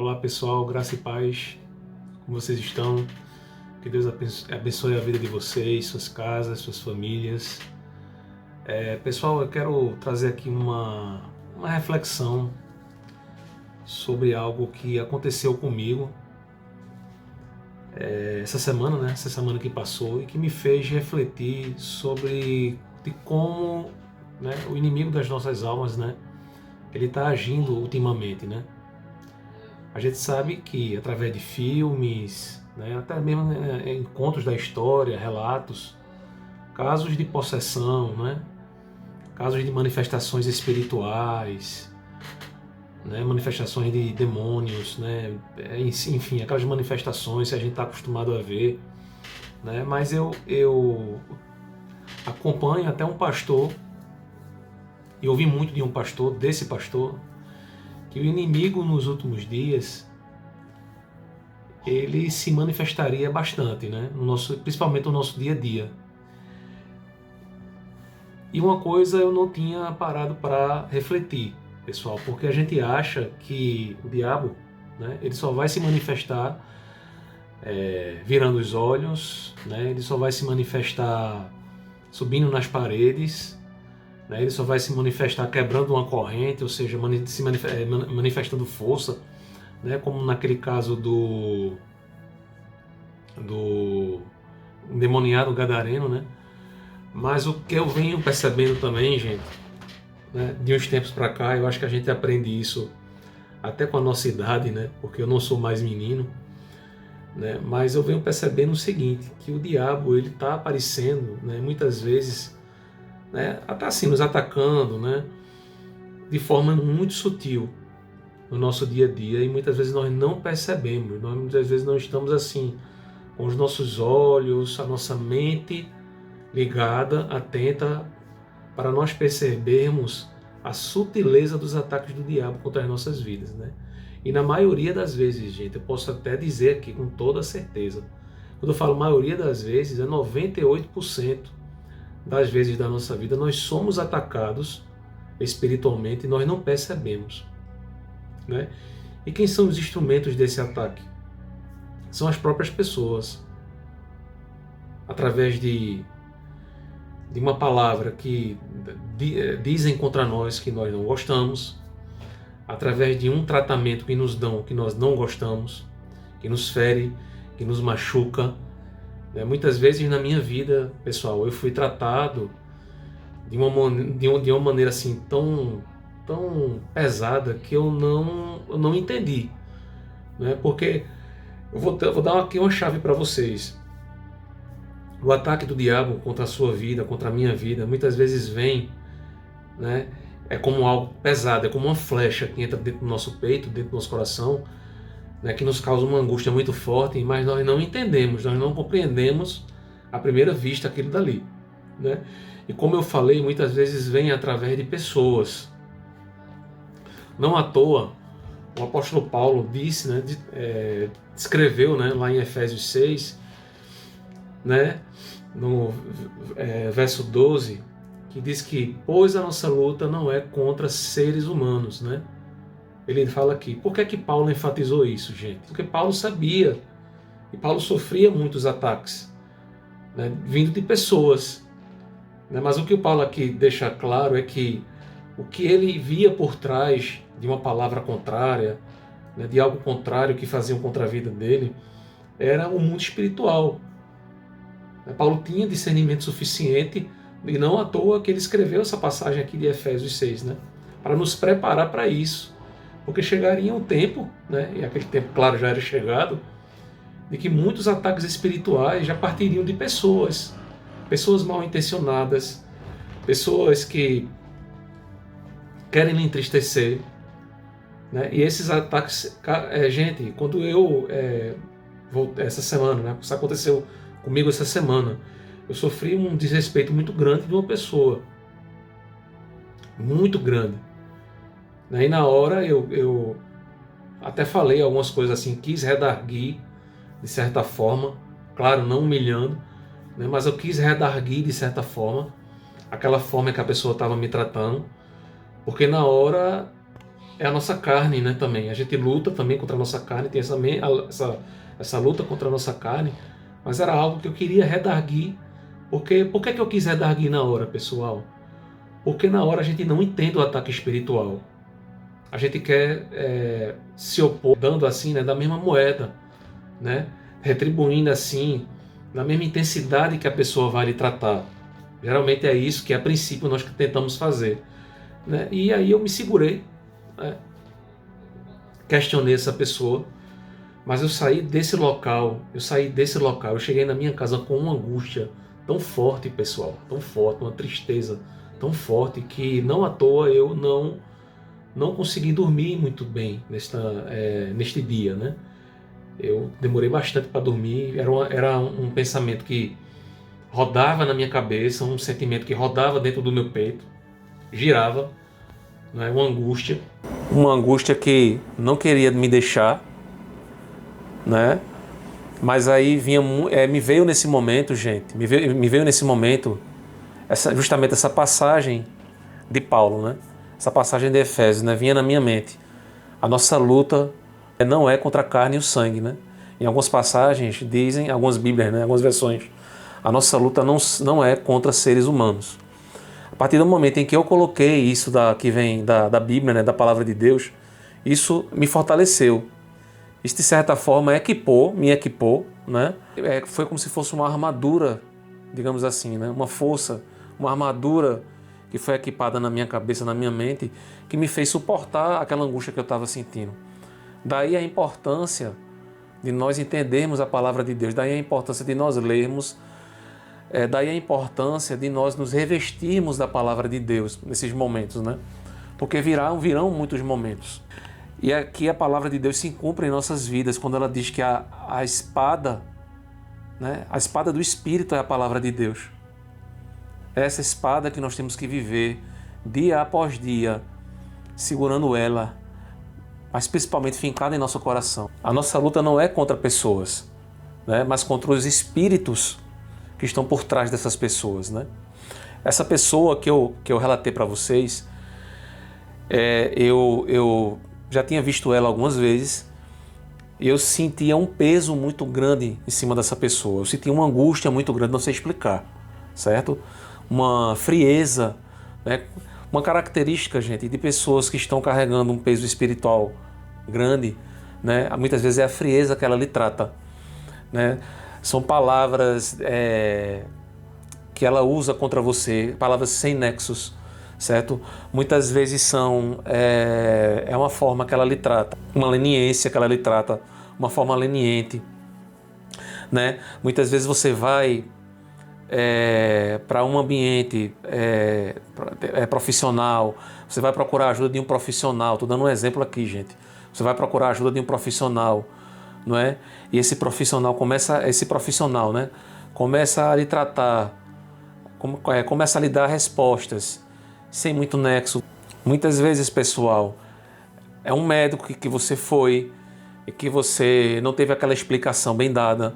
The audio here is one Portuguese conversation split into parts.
Olá pessoal, graça e paz, como vocês estão? Que Deus abençoe a vida de vocês, suas casas, suas famílias. Pessoal, eu quero trazer aqui uma reflexão sobre algo que aconteceu comigo essa semana, né? Essa semana que passou, e que me fez refletir sobre de como, né, o inimigo das nossas almas, né, ele está agindo ultimamente, né? A gente sabe que através de filmes, né, até mesmo em contos da história, relatos, casos de possessão, né, casos de manifestações espirituais, né, manifestações de demônios, né, enfim, aquelas manifestações que a gente está acostumado a ver, né, mas eu acompanho até um pastor, e ouvi muito de um pastor, desse pastor, que o inimigo nos últimos dias ele se manifestaria bastante, né? Principalmente no nosso dia a dia. E uma coisa eu não tinha parado para refletir, pessoal, porque a gente acha que o diabo, né, ele só vai se manifestar virando os olhos, né, ele só vai se manifestar subindo nas paredes, né, ele só vai se manifestar quebrando uma corrente, ou seja, manifestando força, né, como naquele caso do endemoniado gadareno, né? Mas o que eu venho percebendo também, gente, né, de uns tempos para cá, eu acho que a gente aprende isso até com a nossa idade, né? Porque eu não sou mais menino, né? Mas eu venho percebendo o seguinte, que o diabo ele está aparecendo, né? Muitas vezes, né? Até assim nos atacando, né? De forma muito sutil no nosso dia a dia, e muitas vezes nós não percebemos, nós muitas vezes não estamos assim com os nossos olhos, a nossa mente ligada, atenta, para nós percebermos a sutileza dos ataques do diabo contra as nossas vidas, né? E na maioria das vezes, gente, eu posso até dizer aqui com toda certeza, quando eu falo maioria das vezes, é 98% das vezes da nossa vida, nós somos atacados espiritualmente e nós não percebemos, né? E quem são os instrumentos desse ataque? São as próprias pessoas, através de uma palavra que dizem contra nós que nós não gostamos, através de um tratamento que nos dão que nós não gostamos, que nos fere, que nos machuca. Muitas vezes na minha vida, pessoal, eu fui tratado de uma maneira assim tão pesada que eu não entendi, né? Porque eu vou dar aqui uma chave para vocês. O ataque do diabo contra a sua vida, contra a minha vida, muitas vezes vem, né, é como algo pesado, é como uma flecha que entra dentro do nosso peito, dentro do nosso coração, né, que nos causa uma angústia muito forte, mas nós não entendemos, nós não compreendemos à primeira vista aquilo dali, né? E como eu falei, muitas vezes vem através de pessoas. Não à toa, o apóstolo Paulo disse, né, escreveu, né, lá em Efésios 6, né, no verso 12, que diz que pois a nossa luta não é contra seres humanos, né? Ele fala aqui. Por que é que Paulo enfatizou isso, gente? Porque Paulo sabia, e Paulo sofria muitos ataques, né, vindo de pessoas, né? Mas o que o Paulo aqui deixa claro é que o que ele via por trás de uma palavra contrária, né, de algo contrário que faziam contra a vida dele, era o mundo espiritual. Paulo tinha discernimento suficiente, e não à toa que ele escreveu essa passagem aqui de Efésios 6, né, para nos preparar para isso, porque chegaria um tempo, né, e aquele tempo, claro, já era chegado, de que muitos ataques espirituais já partiriam de pessoas mal intencionadas, pessoas que querem lhe entristecer, né, e esses ataques, gente, quando eu essa semana, né, isso aconteceu comigo essa semana, eu sofri um desrespeito muito grande de uma pessoa, muito grande, né? E na hora eu até falei algumas coisas assim, quis redarguir de certa forma, claro, não humilhando, né? Mas eu quis redarguir de certa forma, aquela forma que a pessoa estava me tratando, porque na hora é a nossa carne, né, também. A gente luta também contra a nossa carne, tem essa luta contra a nossa carne, mas era algo que eu queria redarguir. Porque, por que eu quis redarguir na hora, pessoal? Porque na hora a gente não entende o ataque espiritual. A gente quer se opor, dando assim, né, da mesma moeda, né, retribuindo assim, na mesma intensidade que a pessoa vai lhe tratar. Geralmente é isso que a princípio nós tentamos fazer, né? E aí eu me segurei, né, questionei essa pessoa, mas eu saí desse local, eu cheguei na minha casa com uma angústia tão forte, pessoal, tão forte, uma tristeza tão forte que não à toa eu não consegui dormir muito bem neste dia, né? Eu demorei bastante para dormir, era um pensamento que rodava na minha cabeça, um sentimento que rodava dentro do meu peito, girava, né? Uma angústia que não queria me deixar, né? Mas aí me veio nesse momento, gente, me veio nesse momento justamente essa passagem de Paulo, né? Essa passagem de Efésios, né? Vinha na minha mente. A nossa luta não é contra a carne e o sangue, né? Em algumas passagens dizem, algumas bíblias, né? Algumas versões, a nossa luta não é contra seres humanos. A partir do momento em que eu coloquei isso que vem da Bíblia, né? Da palavra de Deus, isso me fortaleceu. Isso, de certa forma, me equipou, né? Foi como se fosse uma armadura, digamos assim, né? Uma força, uma armadura que foi equipada na minha cabeça, na minha mente, que me fez suportar aquela angústia que eu estava sentindo. Daí a importância de nós entendermos a palavra de Deus, daí a importância de nós lermos, daí a importância de nós nos revestirmos da palavra de Deus nesses momentos, né? Porque virão muitos momentos. E aqui a palavra de Deus se cumpre em nossas vidas quando ela diz que a espada, né? A espada do Espírito é a palavra de Deus. É essa espada que nós temos que viver dia após dia, segurando ela, mas principalmente fincada em nosso coração. A nossa luta não é contra pessoas, né? Mas contra os espíritos que estão por trás dessas pessoas, né? Essa pessoa que eu relatei para vocês, eu já tinha visto ela algumas vezes e eu sentia um peso muito grande em cima dessa pessoa. Eu sentia uma angústia muito grande, não sei explicar, certo? Uma frieza, né? Uma característica, gente, de pessoas que estão carregando um peso espiritual grande, né? Muitas vezes é a frieza que ela lhe trata, né? São palavras que ela usa contra você, palavras sem nexos, certo? Muitas vezes é uma forma que ela lhe trata, uma leniência que ela lhe trata, uma forma leniente, né? Muitas vezes você vai para um ambiente profissional, você vai procurar a ajuda de um profissional. Estou dando um exemplo aqui, gente. Você vai procurar a ajuda de um profissional, não é? E esse profissional, né, começa a lhe tratar, começa a lhe dar respostas sem muito nexo. Muitas vezes, pessoal, é um médico que você foi e que você não teve aquela explicação bem dada,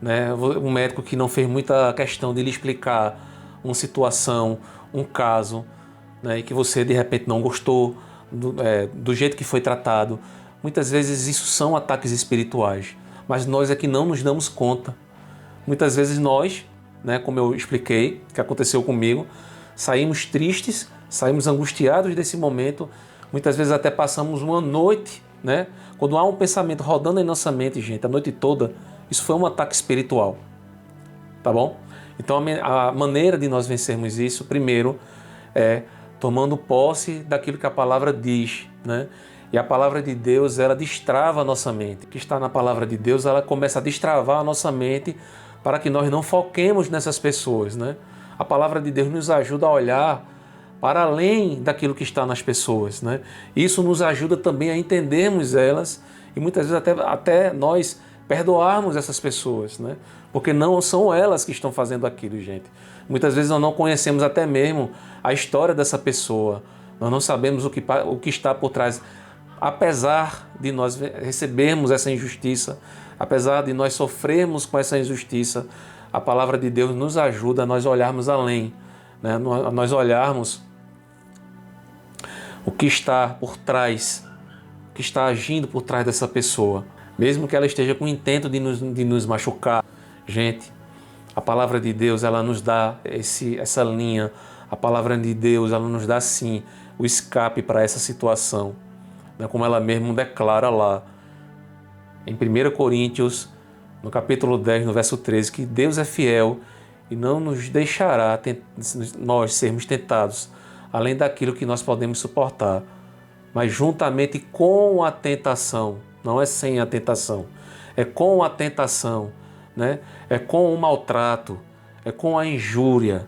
né? Um médico que não fez muita questão de lhe explicar uma situação, um caso, né? E que você de repente não gostou do jeito que foi tratado. Muitas vezes isso são ataques espirituais, mas nós é que não nos damos conta. Muitas vezes nós, né, como eu expliquei, que aconteceu comigo, saímos tristes, saímos angustiados desse momento, muitas vezes até passamos uma noite, né? Quando há um pensamento rodando em nossa mente, gente, a noite toda, isso foi um ataque espiritual, tá bom? Então a maneira de nós vencermos isso, primeiro, é tomando posse daquilo que a palavra diz, né? E a palavra de Deus, ela destrava a nossa mente. O que está na palavra de Deus, ela começa a destravar a nossa mente para que nós não foquemos nessas pessoas, né? A palavra de Deus nos ajuda a olhar para além daquilo que está nas pessoas, né? Isso nos ajuda também a entendermos elas e muitas vezes até nós perdoarmos essas pessoas, né? Porque não são elas que estão fazendo aquilo, gente. Muitas vezes nós não conhecemos até mesmo a história dessa pessoa. Nós não sabemos o que está por trás. Apesar de nós recebermos essa injustiça, apesar de nós sofrermos com essa injustiça, a palavra de Deus nos ajuda a nós olharmos além, né? A nós olharmos o que está por trás que está agindo por trás dessa pessoa, mesmo que ela esteja com o intento de nos machucar. Gente, a palavra de Deus, ela nos dá essa linha. A palavra de Deus, ela nos dá sim o escape para essa situação, né? Como ela mesmo declara lá em 1 Coríntios, no capítulo 10, no verso 13, que Deus é fiel e não nos deixará nós sermos tentados além daquilo que nós podemos suportar, mas juntamente com a tentação, não é sem a tentação, é com a tentação, né? É com o maltrato, é com a injúria,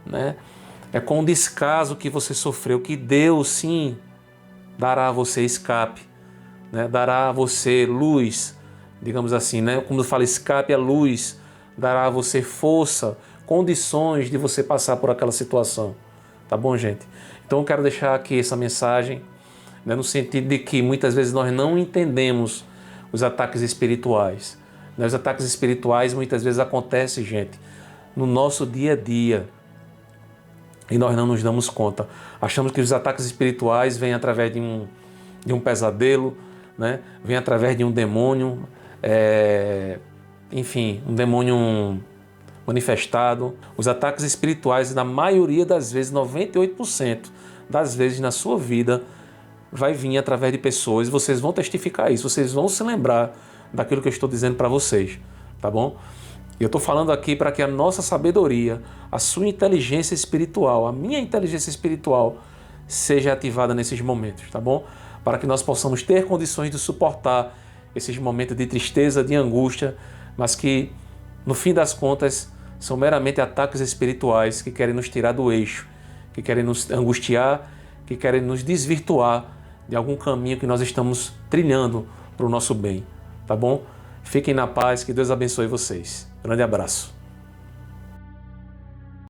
né? É com o descaso que você sofreu, que Deus sim dará a você escape, né? Dará a você luz, digamos assim, né? Como eu falo, escape é luz, dará a você força, condições de você passar por aquela situação. Tá bom, gente? Então eu quero deixar aqui essa mensagem, né, no sentido de que muitas vezes nós não entendemos os ataques espirituais. Né? Os ataques espirituais muitas vezes acontecem, gente, no nosso dia a dia e nós não nos damos conta. Achamos que os ataques espirituais vêm através de um pesadelo, né? Vêm através de um demônio, enfim, um demônio manifestado. Os ataques espirituais, na maioria das vezes, 98% das vezes na sua vida, vai vir através de pessoas, e vocês vão testificar isso, vocês vão se lembrar daquilo que eu estou dizendo para vocês, tá bom? E eu estou falando aqui para que a nossa sabedoria, a sua inteligência espiritual, a minha inteligência espiritual seja ativada nesses momentos, tá bom? Para que nós possamos ter condições de suportar esses momentos de tristeza, de angústia, mas que, no fim das contas, são meramente ataques espirituais que querem nos tirar do eixo, que querem nos angustiar, que querem nos desvirtuar de algum caminho que nós estamos trilhando para o nosso bem, tá bom? Fiquem na paz, que Deus abençoe vocês. Grande abraço.